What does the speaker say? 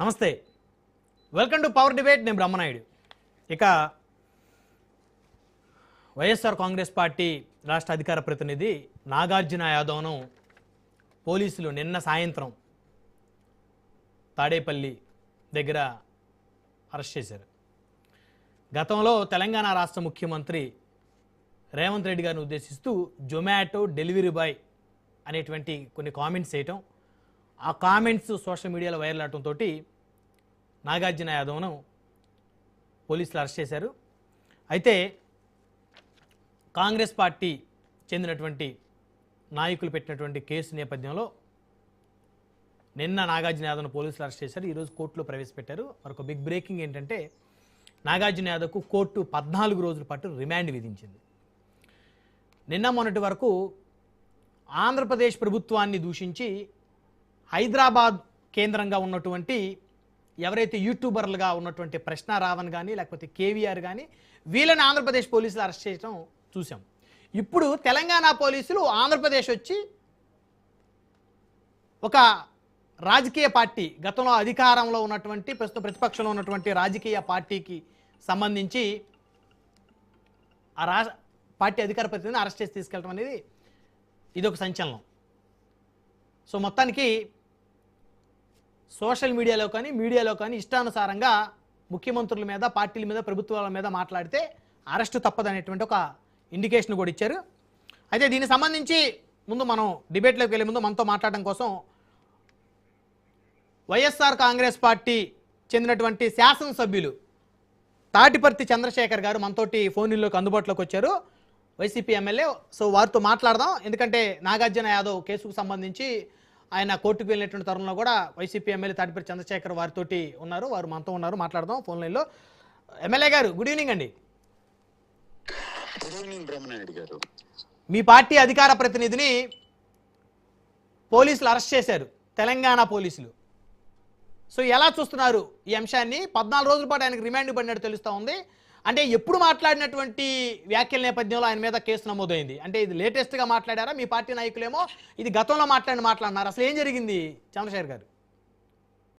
నమస్తే, welcome to power debate. నేను బ్రహ్మనాయుడు. ఇక వైఎస్ఆర్ కాంగ్రెస్ పార్టీ రాష్ట్ర అధికార ప్రతినిధి నాగార్జున యాదవ్ను పోలీసులు నిన్న సాయంత్రం తాడేపల్లి దగ్గర అరెస్ట్ చేశారు. గతంలో తెలంగాణ రాష్ట్ర ముఖ్యమంత్రి రేవంత్ రెడ్డి గారిని ఉద్దేశిస్తూ జొమాటో డెలివరీ బాయ్ అనేటువంటి కొన్ని కామెంట్స్ చేయటం, ఆ కామెంట్స్ సోషల్ మీడియాలో వైరల్ అవడంతో నాగార్జున యాదవ్ను పోలీసులు అరెస్ట్ చేశారు. అయితే కాంగ్రెస్ పార్టీ చెందినటువంటి నాయకులు పెట్టినటువంటి కేసు నేపథ్యంలో నిన్న నాగార్జున యాదవ్ను పోలీసులు అరెస్ట్ చేశారు. ఈరోజు కోర్టులో ప్రవేశపెట్టారు. మరొక బిగ్ బ్రేకింగ్ ఏంటంటే నాగార్జున యాదవ్కు కోర్టు 14 రోజుల పాటు రిమాండ్ విధించింది. నిన్న మొన్నటి వరకు ఆంధ్రప్రదేశ్ ప్రభుత్వాన్ని దూషించి హైదరాబాద్ కేంద్రంగా ఉన్నటువంటి ఎవరైతే యూట్యూబర్లుగా ఉన్నటువంటి ప్రశ్న రావణ్ కానీ లేకపోతే కేవీఆర్ కానీ వీళ్ళని ఆంధ్రప్రదేశ్ పోలీసులు అరెస్ట్ చేయడం చూసాం. ఇప్పుడు తెలంగాణ పోలీసులు ఆంధ్రప్రదేశ్ వచ్చి ఒక రాజకీయ పార్టీ, గతంలో అధికారంలో ఉన్నటువంటి ప్రస్తుతం ప్రతిపక్షంలో ఉన్నటువంటి రాజకీయ పార్టీకి సంబంధించి ఆ పార్టీ అధికార ప్రతినిధిని అరెస్ట్ చేసి తీసుకెళ్ళడం అనేది ఇదొక సంచలనం. సో మొత్తానికి సోషల్ మీడియాలో కానీ మీడియాలో కానీ ఇష్టానుసారంగా ముఖ్యమంత్రుల మీద, పార్టీల మీద, ప్రభుత్వాల మీద మాట్లాడితే అరెస్టు తప్పదనేటువంటి ఒక ఇండికేషన్ కూడా ఇచ్చారు. అయితే దీనికి సంబంధించి ముందు మనం డిబేట్లోకి వెళ్ళే ముందు మనతో మాట్లాడడం కోసం వైఎస్ఆర్ కాంగ్రెస్ పార్టీ చెందినటువంటి శాసనసభ్యులు తాటిపర్తి చంద్రశేఖర్ గారు మనతోటి ఫోన్లోకి అందుబాటులోకి వచ్చారు, వైసీపీ ఎమ్మెల్యే. సో వారితో మాట్లాడదాం. ఎందుకంటే నాగార్జున యాదవ్ కేసుకు సంబంధించి ఆయన కోర్టుకు వెళ్ళినటువంటి తరుణంలో కూడా వైసీపీ ఎమ్మెల్యే తాటిపర్తి చంద్రశేఖర్ వారితోటి ఉన్నారు, వారు మనతో ఉన్నారు. మాట్లాడదాం ఫోన్ లైన్లో. ఎమ్మెల్యే గారు, గుడ్ ఈవినింగ్ అండి. గుడ్ ఈవినింగ్ బ్రహ్మనాయుడు గారు. మీ పార్టీ అధికార ప్రతినిధిని పోలీసులు అరెస్ట్ చేశారు, తెలంగాణ పోలీసులు. సో ఎలా చూస్తున్నారు ఈ అంశాన్ని? 14 రోజుల పాటు ఆయనకు రిమాండ్ పడినట్టు తెలుస్తూ ఉంది. అంటే ఎప్పుడు మాట్లాడినటువంటి వ్యాఖ్యల నేపథ్యంలో ఆయన మీద కేసు నమోదైంది? అంటే ఇది లేటెస్ట్గా మాట్లాడారా? మీ పార్టీ నాయకులేమో ఇది గతంలో మాట్లాడినారు. అసలు ఏం జరిగింది చంద్రశేఖర్ గారు?